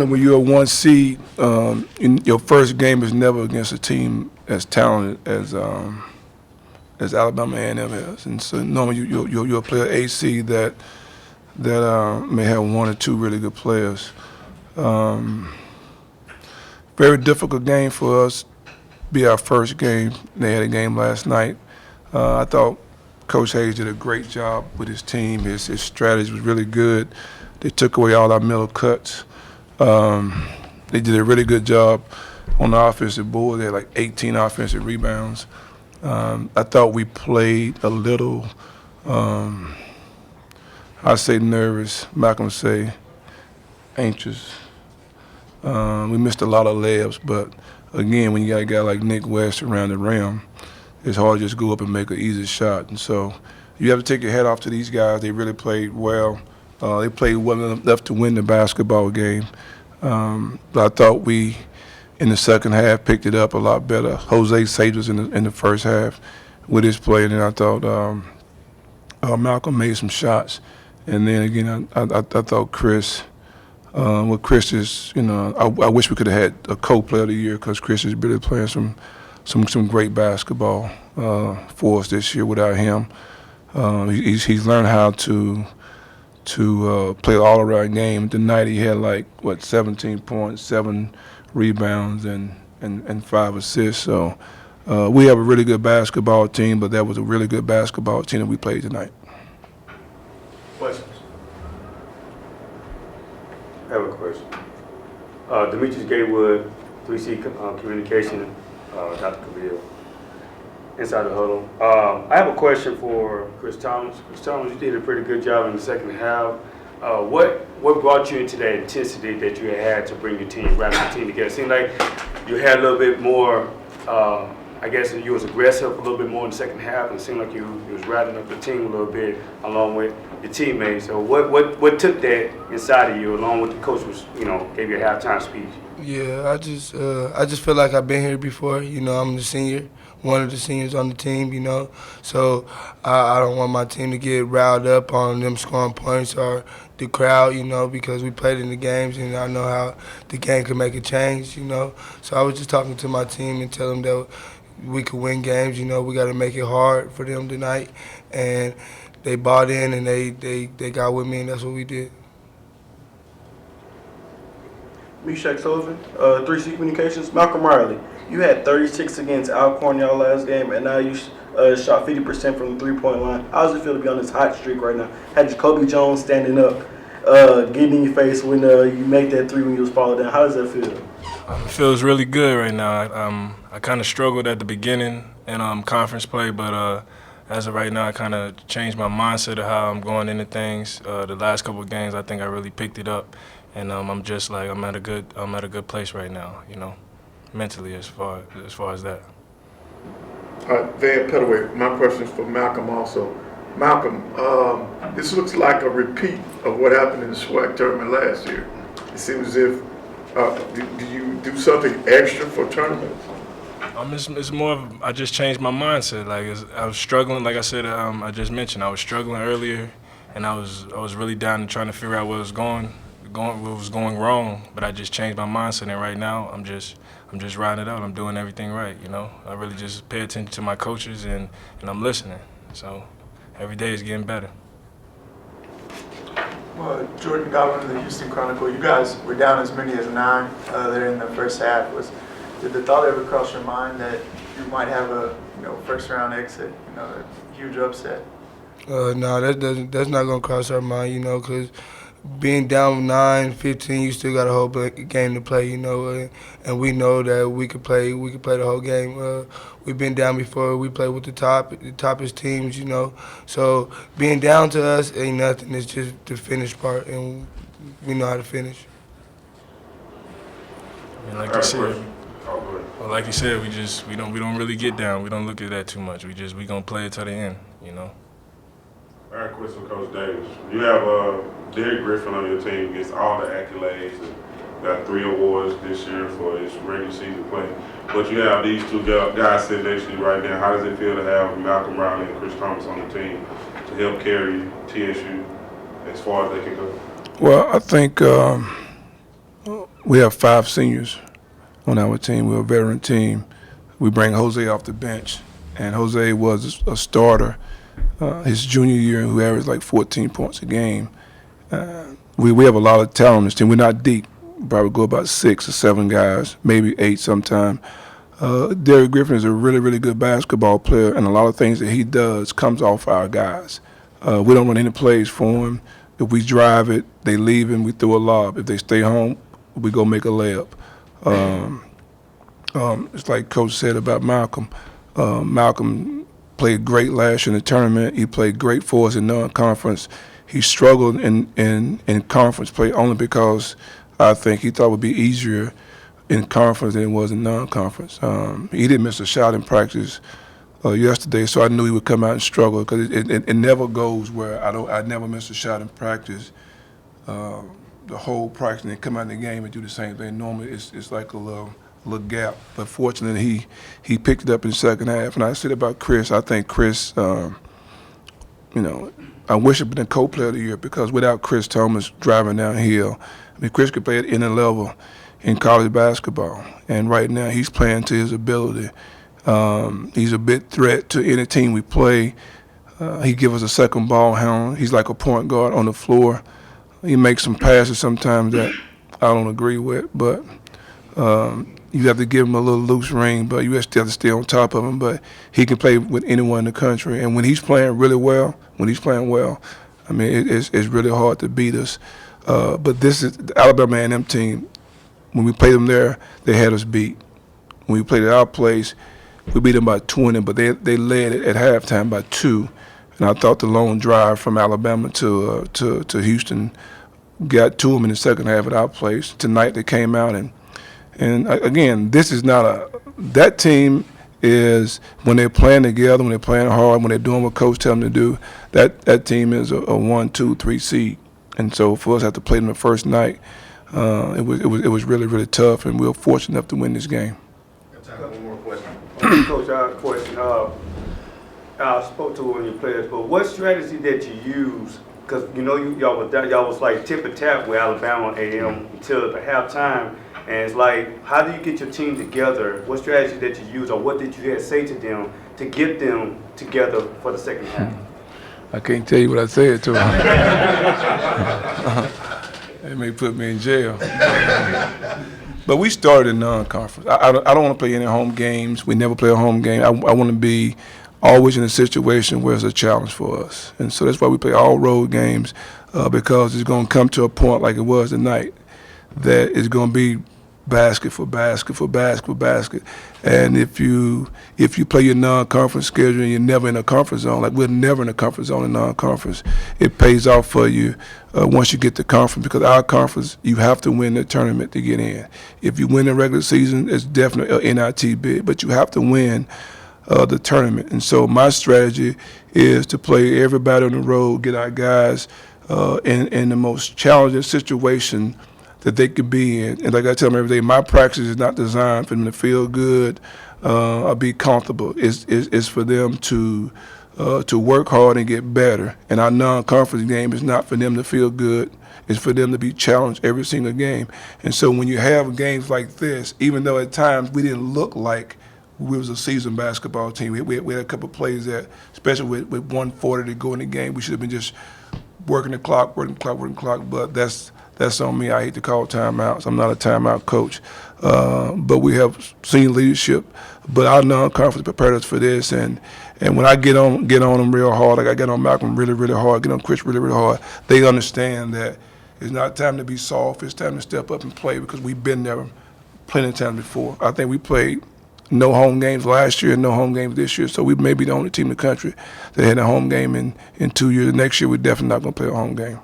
normally when you're a 1 seed, in your first game is never against a team as talented as Alabama A&M is, and so normally you'll play an 8 seed that may have 1 or 2 really good players. Very difficult game for us. Be our first game. They had a game last night. I thought Coach Hayes did a great job with his team. His strategy was really good. They took away all our middle cuts. They did a really good job on the offensive board. They had like 18 offensive rebounds. I thought we played a little, I say nervous, Malcolm say anxious. We missed a lot of layups, but again, when you got a guy like Nick West around the rim, it's hard to just go up and make an easy shot. And so you have to take your head off to these guys. They really played well. They played well enough to win the basketball game. But I thought we, in the second half, picked it up a lot better. Jose saved us in the first half with his play, and then I thought Malcolm made some shots. And then again, I thought Chris, Chris is, I wish we could have had a co-player of the year because Chris is really playing some great basketball for us this year without him. He's learned how to play an all-around game. Tonight he had 17 points, 7 rebounds, and 5 assists. So we have a really good basketball team, but that was a really good basketball team that we played tonight. Questions? I have a question. Demetrius Gatewood, 3C Communication, Dr. Cavill, inside the huddle. I have a question for Chris Thomas. Chris Thomas, you did a pretty good job in the second half. What brought you into that intensity that you had to bring your team, wrap your team together? It seemed like you had a little bit more, I guess you was aggressive a little bit more in the second half, and it seemed like you was riding up the team a little bit along with your teammates. So what took that inside of you, along with the coach was, gave you a halftime speech? Yeah, I just feel like I've been here before. I'm the senior, one of the seniors on the team, So I don't want my team to get riled up on them scoring points or the crowd, because we played in the games and I know how the game can make a change, So I was just talking to my team and telling them that we could win games, we got to make it hard for them tonight. And they bought in and they got with me, and that's what we did. Shaq Sullivan, 3C Communications. Malcolm Riley, you had 36 against Alcorn y'all last game, and now you shot 50% from the 3-point line. How does it feel to be on this hot streak right now? Had Jacoby Jones standing up, getting in your face when you make that 3 when you was falling down. How does that feel? It feels really good right now. I kind of struggled at the beginning in conference play, but as of right now, I kind of changed my mindset of how I'm going into things. The last couple of games, I think I really picked it up. And I'm just like I'm at a good place right now, mentally as far as that. Van Pettaway, my question is for Malcolm also. Malcolm, this looks like a repeat of what happened in the SWAC tournament last year. It seems as if do you do something extra for tournaments? It's more of I just changed my mindset. I was struggling, like I said, I just mentioned I was struggling earlier, and I was really down and trying to figure out what was going wrong, but I just changed my mindset, and right now I'm just riding it out. I'm doing everything right, I really just pay attention to my coaches and I'm listening. So every day is getting better. Well, Jordan Godwin of the Houston Chronicle, you guys were down as many as 9 there in the first half. Did the thought ever cross your mind that you might have a first round exit, a huge upset? No, that's not gonna cross our mind, because being down 9-15, you still got a whole game to play, and we know that we could play the whole game. We've been down before. We play with the toppest teams, So being down to us ain't nothing. It's just the finish part, and we know how to finish. And like you said, we don't really get down. We don't look at that too much. We gonna play it to the end, All right, question, Coach Davis. You have Derek Griffin on your team, gets all the accolades and got 3 awards this year for his regular season play. But you have these 2 guys sitting next to you right now. How does it feel to have Malcolm Riley and Chris Thomas on the team to help carry TSU as far as they can go? Well, I think we have 5 seniors on our team. We're a veteran team. We bring Jose off the bench, and Jose was a starter his junior year who averaged like 14 points a game. We have a lot of talent on this team. We're not deep. Probably go about 6 or 7 guys, maybe 8 sometime. Derek Griffin is a really, really good basketball player, and a lot of things that he does comes off our guys. We don't run any plays for him. If we drive it, they leave him, we throw a lob. If they stay home, we go make a layup. It's like Coach said about Malcolm. Malcolm played great last year in the tournament. He played great for us in non-conference. He struggled in conference play only because I think he thought it would be easier in conference than it was in non-conference. He didn't miss a shot in practice yesterday, so I knew he would come out and struggle because it never goes where I never miss a shot in practice. The whole practice and then come out in the game and do the same thing. Normally it's like a little gap, but fortunately he picked it up in the second half. And I said about Chris, I think Chris, I wish he'd been a co-player of the year because without Chris Thomas driving downhill, I mean, Chris could play at any level in college basketball, and right now he's playing to his ability. He's a big threat to any team we play. He gives us a second ball handler. He's like a point guard on the floor. He makes some passes sometimes that I don't agree with, but you have to give him a little loose ring, but you still have to stay on top of him. But he can play with anyone in the country, and when he's playing really well, I mean, it's really hard to beat us. But this is the Alabama A&M team. When we played them there, they had us beat. When we played at our place, we beat them by 20, but they led it at halftime by 2. And I thought the long drive from Alabama to Houston got to them in the second half at our place. Tonight they came out and again, this is not that team is when they're playing together, when they're playing hard, when they're doing what coach tells them to do, that team is a 1, 2, 3 seed. And so for us to have to play them the first night, it was really, really tough, and we were fortunate enough to win this game. One more question. Coach, I have a question. I spoke to one of your players, but what strategy that you use? Because y'all was like tip and tap with Alabama A&M until the halftime, and it's like, how do you get your team together? What strategy that you use, or what did you say to them to get them together for the second half? I can't tell you what I said to them. They may put me in jail. But we started in non-conference. I don't want to play any home games. We never play a home game. I want to be always in a situation where it's a challenge for us. And so that's why we play all road games, because it's going to come to a point like it was tonight that it's going to be basket for basket for basket for basket. And if you play your non-conference schedule and you're never in a conference zone, like we're never in a conference zone in non-conference, it pays off for you once you get to conference, because our conference, you have to win the tournament to get in. If you win the regular season, it's definitely an NIT bid, but you have to win the tournament. And so my strategy is to play everybody on the road, get our guys in the most challenging situation that they could be in. And like I tell them every day, my practice is not designed for them to feel good or be comfortable. It's for them to work hard and get better. And our non-conference game is not for them to feel good. It's for them to be challenged every single game. And so when you have games like this, even though at times we didn't look like we was a seasoned basketball team, we had a couple of plays that, especially with 1:40 to go in the game, we should have been just working the clock, but that's on me. I hate to call timeouts. I'm not a timeout coach. But we have senior leadership. But our non-conference prepared us for this. And when I get on them real hard, like I get on Malcolm really, really hard, get on Chris really, really hard, they understand that it's not time to be soft. It's time to step up and play, because we've been there plenty of times before. I think we played no home games last year and no home games this year. So we may be the only team in the country that had a home game in 2 years. Next year, we're definitely not going to play a home game.